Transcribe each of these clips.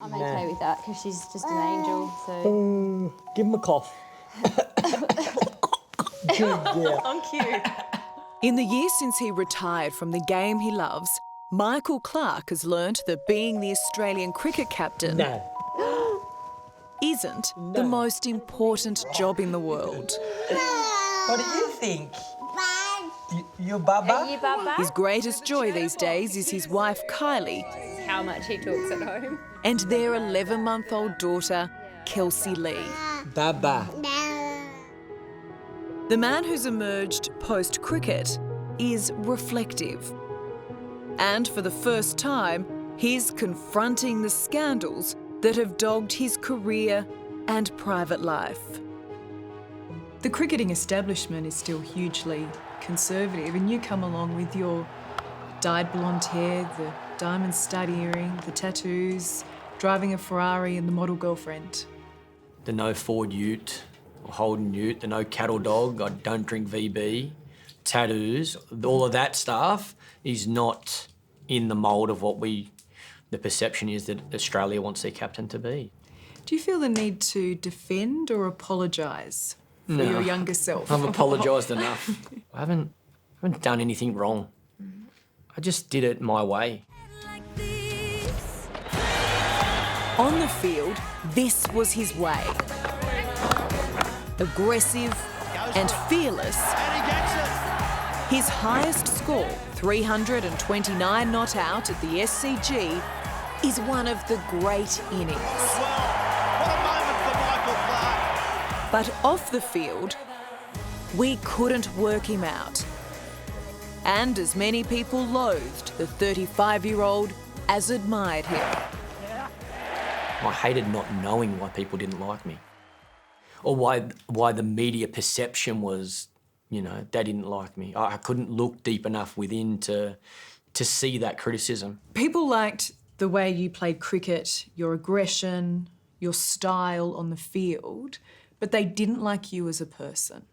I'm okay with that because she's just an angel, so... Give him a cough. Good girl. I'm cute. In the years since he retired from the game he loves, Michael Clarke has learnt that being the Australian cricket captain isn't the most important job in the world. What do you think? You Baba? Are you Baba? His greatest joy these days is his wife Kylie How much he talks at home. and their 11-month-old daughter, Kelsey Lee. Baba. The man who's emerged post-cricket is reflective. And for the first time, he's confronting the scandals that have dogged his career and private life. The cricketing establishment is still hugely conservative, and you come along with your dyed blonde hair, the diamond stud earring, the tattoos, driving a Ferrari and the model girlfriend. The no Ford Ute or Holden Ute, the no cattle dog, I don't drink VB, tattoos, all of that stuff is not in the mould of what the perception is that Australia wants their captain to be. Do you feel the need to defend or apologise for your younger self? I've apologised enough. I haven't done anything wrong. I just did it my way. On the field, this was his way. Aggressive and fearless. His highest score, 329 not out at the SCG, is one of the great innings. What a moment for Michael Clarke. But off the field, we couldn't work him out. And as many people loathed the 35-year-old as admired him. I hated not knowing why people didn't like me, or why the media perception was, you know, they didn't like me. I couldn't look deep enough within to see that criticism. People liked the way you played cricket, your aggression, your style on the field, but they didn't like you as a person.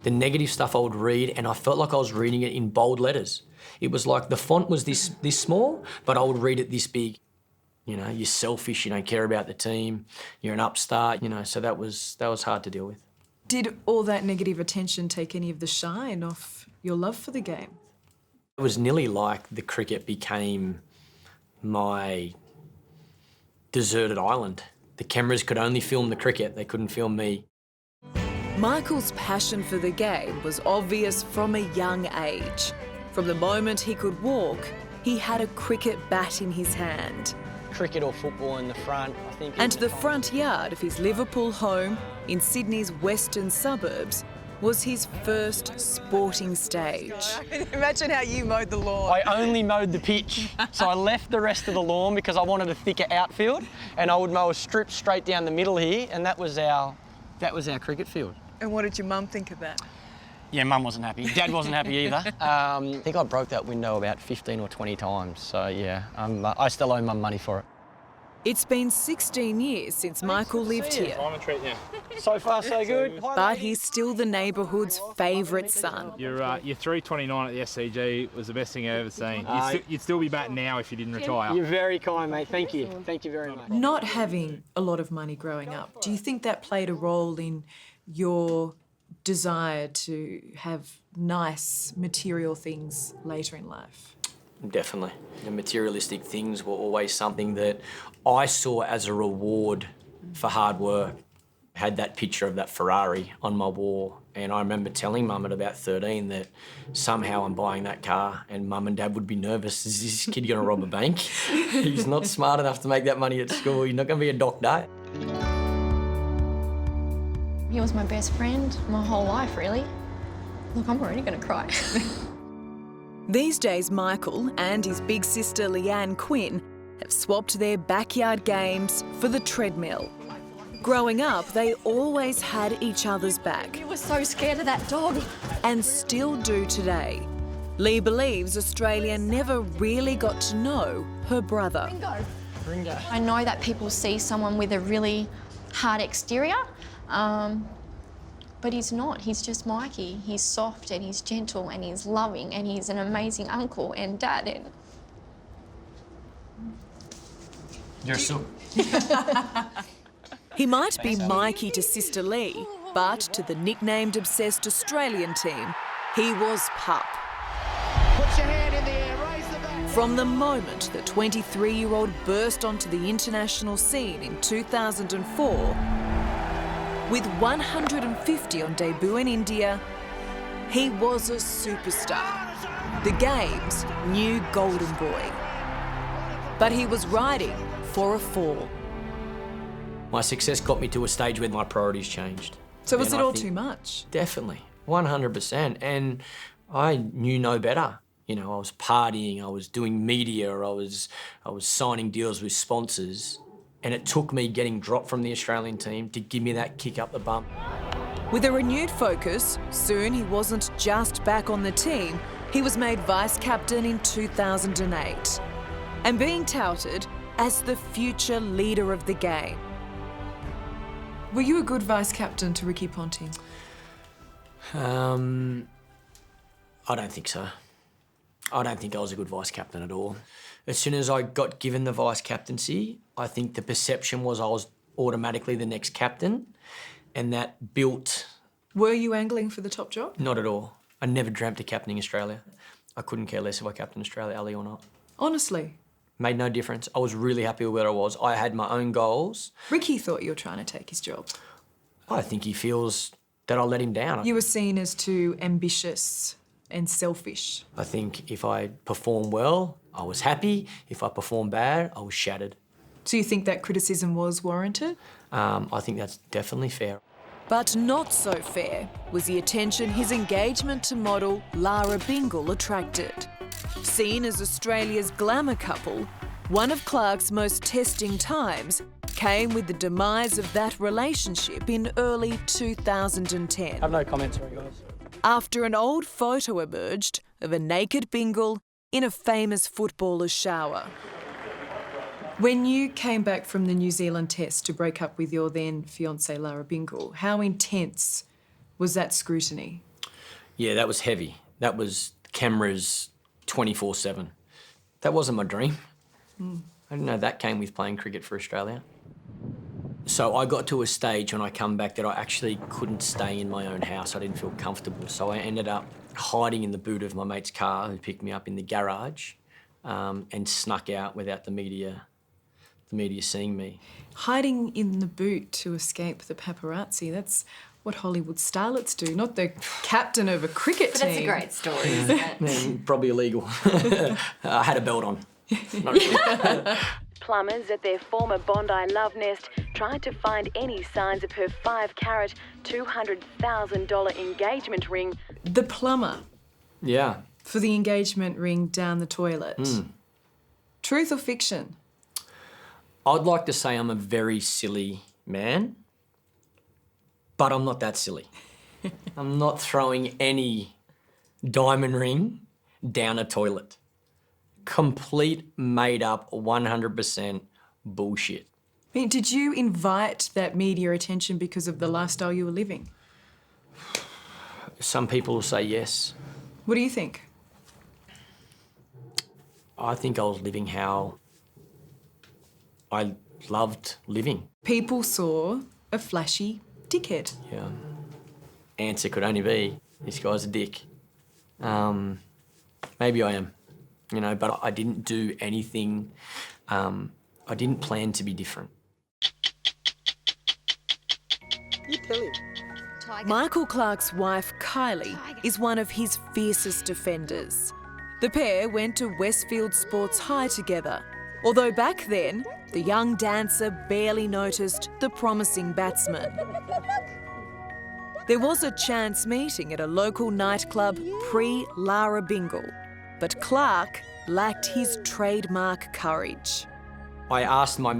The negative stuff I would read, and I felt like I was reading it in bold letters. It was like the font was this small, but I would read it this big. You know, you're selfish, you don't care about the team, you're an upstart, you know, so that was hard to deal with. Did all that negative attention take any of the shine off your love for the game? It was nearly like the cricket became my deserted island. The cameras could only film the cricket, they couldn't film me. Michael's passion for the game was obvious from a young age. From the moment he could walk, he had a cricket bat in his hand. Cricket or football in the front, I think. And the front yard of his Liverpool home in Sydney's western suburbs was his first sporting stage. Imagine how you mowed the lawn. I only mowed the pitch, so I left the rest of the lawn because I wanted a thicker outfield, and I would mow a strip straight down the middle here, and that was our cricket field. And what did your mum think of that? Yeah, Mum wasn't happy. Dad wasn't happy either. I think I broke that window about 15 or 20 times, so yeah, I still owe Mum money for it. It's been 16 years since Michael lived here. I'm a treat, yeah. So far, so good. But he's still the neighbourhood's favourite son. Your 329 at the SCG was the best thing I've ever seen. You'd still be batting now if you didn't retire. You're very kind, mate. Thank you. Thank you very much. Not having a lot of money growing up, do you think that played a role in your desire to have nice material things later in life? Definitely. The materialistic things were always something that I saw as a reward for hard work. I had that picture of that Ferrari on my wall, and I remember telling Mum at about 13 that somehow I'm buying that car, and Mum and Dad would be nervous. Is this kid going to rob a bank? He's not smart enough to make that money at school. You're not going to be a doctor. He was my best friend my whole life, really. Look, I'm already going to cry. These days, Michael and his big sister Leanne Quinn have swapped their backyard games for the treadmill. Growing up, they always had each other's back. You were so scared of that dog. And still do today. Lee believes Australia never really got to know her brother. Ringo. I know that people see someone with a really hard exterior, but he's not. He's just Mikey. He's soft and he's gentle and he's loving and he's an amazing uncle and dad. And You're so He might be Mikey to Sister Lee, but to the nicknamed obsessed Australian team, he was Pup. Put your hand in the air, raise the bat. From the moment the 23-year-old burst onto the international scene in 2004, with 150 on debut in India, he was a superstar, the game's new golden boy. But he was riding for a fall. My success got me to a stage where my priorities changed. So was And it I all think- too much? Definitely, 100%. And I knew no better. You know, I was partying, I was doing media, I was signing deals with sponsors. And it took me getting dropped from the Australian team to give me that kick up the bum. With a renewed focus, soon he wasn't just back on the team, he was made vice-captain in 2008 and being touted as the future leader of the game. Were you a good vice-captain to Ricky Ponting? I don't think so. I don't think I was a good vice-captain at all. As soon as I got given the vice-captaincy, I think the perception was I was automatically the next captain, and that built... Were you angling for the top job? Not at all. I never dreamt of captaining Australia. I couldn't care less if I captained Australia, Ali or not. Honestly? Made no difference. I was really happy with where I was. I had my own goals. Ricky thought you were trying to take his job. I think he feels that I let him down. You were seen as too ambitious and selfish. I think if I performed well, I was happy. If I performed bad, I was shattered. So you think that criticism was warranted? I think that's definitely fair. But not so fair was the attention his engagement to model Lara Bingle attracted. Seen as Australia's glamour couple, one of Clarke's most testing times came with the demise of that relationship in early 2010. I have no comments, sorry guys. After an old photo emerged of a naked Bingle in a famous footballer's shower. When you came back from the New Zealand Test to break up with your then fiancée Lara Bingle, how intense was that scrutiny? Yeah, that was heavy. That was cameras 24/7. That wasn't my dream. I didn't know that came with playing cricket for Australia. So I got to a stage when I come back that I actually couldn't stay in my own house. I didn't feel comfortable. So I ended up hiding in the boot of my mate's car who picked me up in the garage and snuck out without the media seeing me. Hiding in the boot to escape the paparazzi, that's what Hollywood starlets do, not the captain of a cricket But team. that's a great story, isn't it? Probably illegal. I had a belt on. Not really. Plumbers at their former Bondi love nest tried to find any signs of her 5-carat, $200,000 engagement ring. The plumber Yeah. for the engagement ring down the toilet. Truth or fiction? I'd like to say I'm a very silly man, but I'm not that silly. I'm not throwing any diamond ring down a toilet. Complete, made up, 100% bullshit. I mean, did you invite that media attention because of the lifestyle you were living? Some people will say yes. What do you think? I think I was living how I loved living. People saw a flashy dickhead. Yeah. Answer could only be, this guy's a dick. Maybe I am, but I didn't do anything. I didn't plan to be different. You tell him. Michael Clarke's wife, Kylie, is one of his fiercest defenders. The pair went to Westfield Sports High together, although back then, the young dancer barely noticed the promising batsman. There was a chance meeting at a local nightclub pre-Lara Bingle, but Clarke lacked his trademark courage. I asked my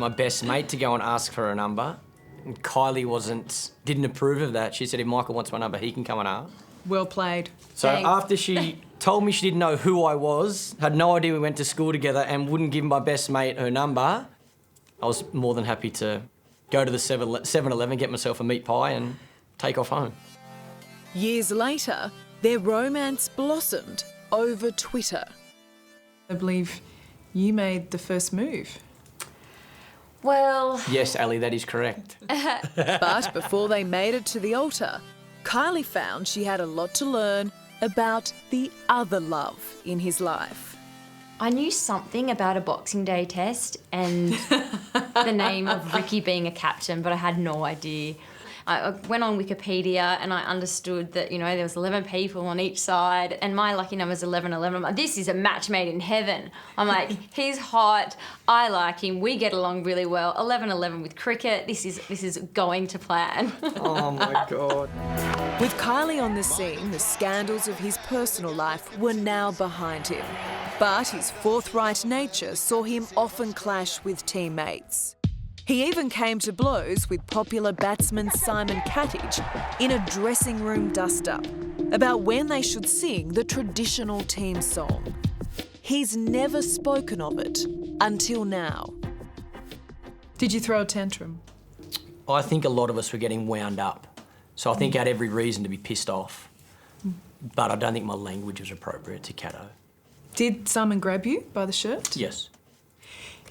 best mate, to go and ask for a number. And Kylie didn't approve of that. She said, if Michael wants my number, he can come and ask. Well played. So Thanks. after she told me she didn't know who I was, had no idea we went to school together and wouldn't give my best mate her number, I was more than happy to go to the 7-Eleven, get myself a meat pie and take off home. Years later, their romance blossomed over Twitter. I believe you made the first move. Well, Yes, Ali, that is correct. But before they made it to the altar, Kylie found she had a lot to learn about the other love in his life. I knew something about a Boxing Day test and the name of Ricky being a captain, but I had no idea. I went on Wikipedia and I understood that, there was 11 people on each side and my lucky number is 1111. I'm like, this is a match made in heaven. I'm like, he's hot, I like him, we get along really well. 1111 with cricket, this is going to plan. Oh my God. With Kylie on the scene, the scandals of his personal life were now behind him. But his forthright nature saw him often clash with teammates. He even came to blows with popular batsman Simon Cattage in a dressing room dust-up about when they should sing the traditional team song. He's never spoken of it until now. Did you throw a tantrum? I think a lot of us were getting wound up. So I think I had every reason to be pissed off. But I don't think my language was appropriate to Cato. Did Simon grab you by the shirt? Yes.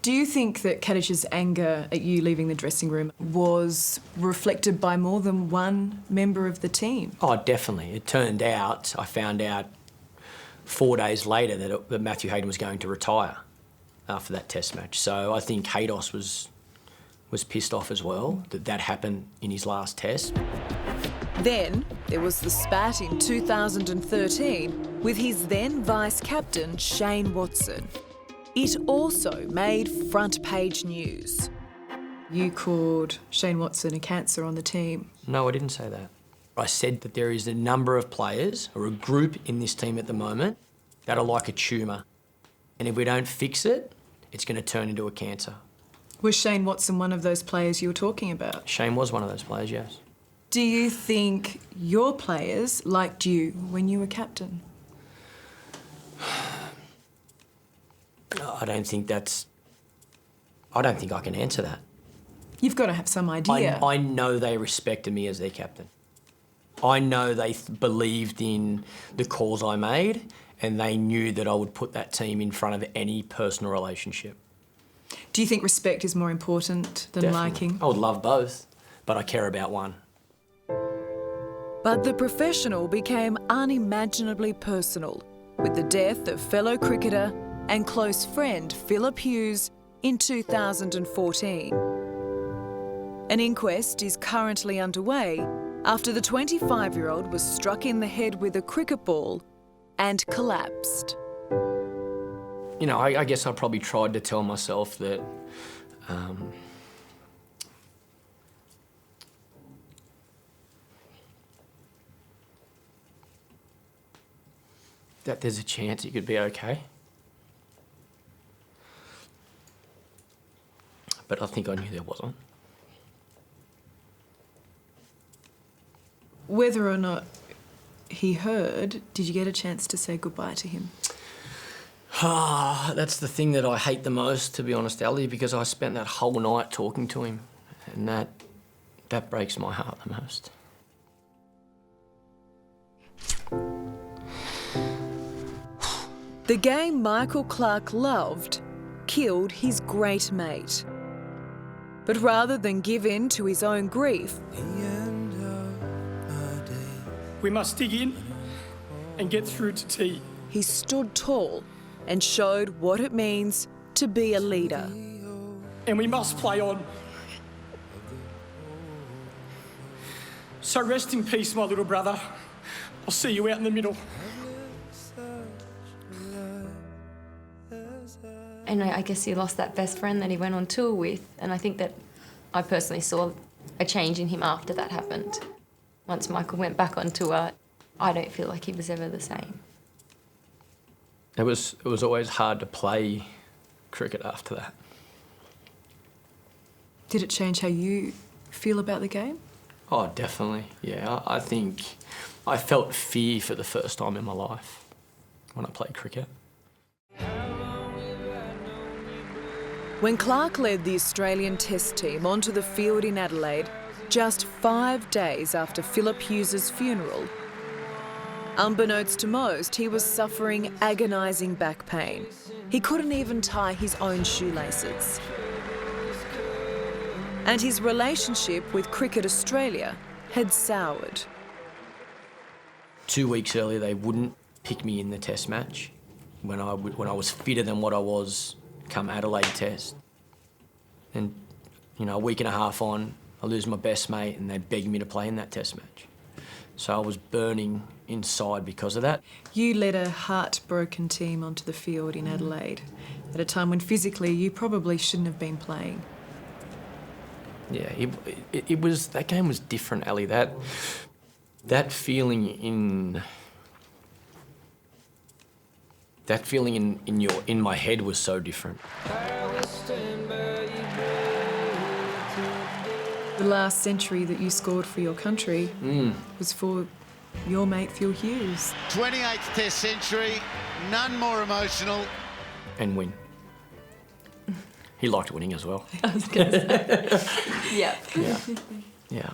Do you think that Cattage's anger at you leaving the dressing room was reflected by more than one member of the team? Oh, definitely. It turned out, I found out 4 days later that Matthew Hayden was going to retire after that test match. So I think Haydos was pissed off as well that happened in his last test. Then there was the spat in 2013 with his then vice-captain Shane Watson. It also made front-page news. You called Shane Watson a cancer on the team. No, I didn't say that. I said that there is a number of players or a group in this team at the moment that are like a tumour. And if we don't fix it, it's going to turn into a cancer. Was Shane Watson one of those players you were talking about? Shane was one of those players, yes. Do you think your players liked you when you were captain? I don't think I can answer that. You've got to have some idea. I know they respected me as their captain. I know they believed in the calls I made and they knew that I would put that team in front of any personal relationship. Do you think respect is more important than Definitely. liking? I would love both, but I care about one. But the professional became unimaginably personal with the death of fellow cricketer and close friend Phillip Hughes in 2014. An inquest is currently underway after the 25-year-old was struck in the head with a cricket ball and collapsed. I guess I probably tried to tell myself that that there's a chance it could be okay. But I think I knew there wasn't. Whether or not he heard, did you get a chance to say goodbye to him? That's the thing that I hate the most, to be honest, Ali, because I spent that whole night talking to him, and that breaks my heart the most. The game Michael Clarke loved killed his great mate. But rather than give in to his own grief, we must dig in and get through to tea. He stood tall and showed what it means to be a leader. And we must play on. So rest in peace, my little brother. I'll see you out in the middle. And I guess he lost that best friend that he went on tour with. And I think that I personally saw a change in him after that happened. Once Michael went back on tour, I don't feel like he was ever the same. It was always hard to play cricket after that. Did it change how you feel about the game? Oh, definitely, yeah. I think I felt fear for the first time in my life when I played cricket. When Clarke led the Australian Test team onto the field in Adelaide, just 5 days after Phillip Hughes' funeral, unbeknownst to most, he was suffering agonising back pain. He couldn't even tie his own shoelaces. and his relationship with Cricket Australia had soured. 2 weeks earlier, they wouldn't pick me in the test match when I was fitter than what I was come Adelaide Test. And, you know, a week and a half on, I lose my best mate and they begged me to play in that test match. So I was burning inside because of that. You led a heartbroken team onto the field in Adelaide at a time when physically you probably shouldn't have been playing. Yeah, it was, that game was different, Ali. That feeling in my head was so different. The last century that you scored for your country was for your mate Phil Hughes. 28th Test century, none more emotional. And win. He liked winning as well. I was going to say. Yep. Yeah.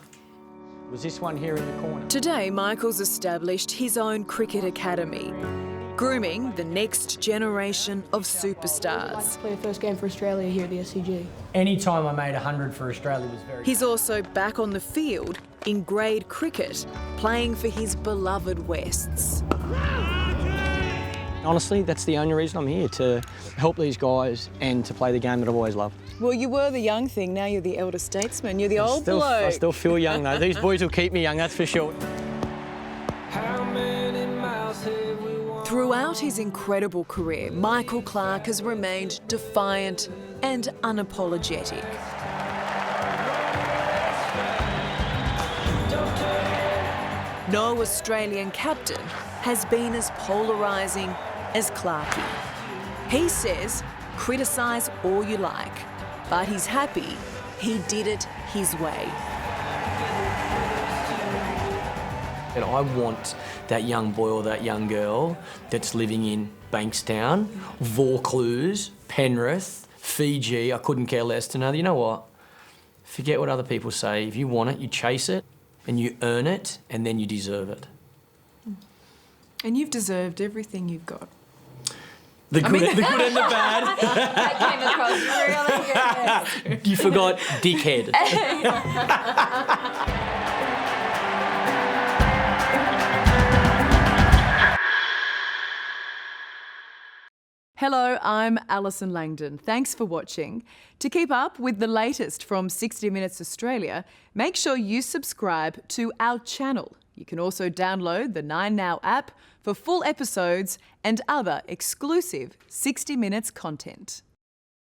Was this one here in the corner? Today, Michael's established his own cricket academy, grooming the next generation of superstars. Play the first game for Australia here at the SCG. Any time I made 100 for Australia was very... He's also back on the field in grade cricket, playing for his beloved Wests. Honestly, that's the only reason I'm here, to help these guys and to play the game that I've always loved. Well, you were the young thing, now you're the elder statesman, you're the old bloke. I still feel young though. These boys will keep me young, that's for sure. Throughout his incredible career, Michael Clarke has remained defiant and unapologetic. No Australian captain has been as polarising as Clarke. He says, criticise all you like, but he's happy he did it his way. And I want that young boy or that young girl that's living in Bankstown, Vaucluse, Penrith, Fiji, I couldn't care less to know, you know what? Forget what other people say. If you want it, you chase it and you earn it and then you deserve it. And you've deserved everything you've got. The good and the bad. That came across really good. You forgot dickhead. Hello, I'm Allison Langdon. Thanks for watching. To keep up with the latest from 60 Minutes Australia, make sure you subscribe to our channel. You can also download the 9Now app for full episodes and other exclusive 60 Minutes content.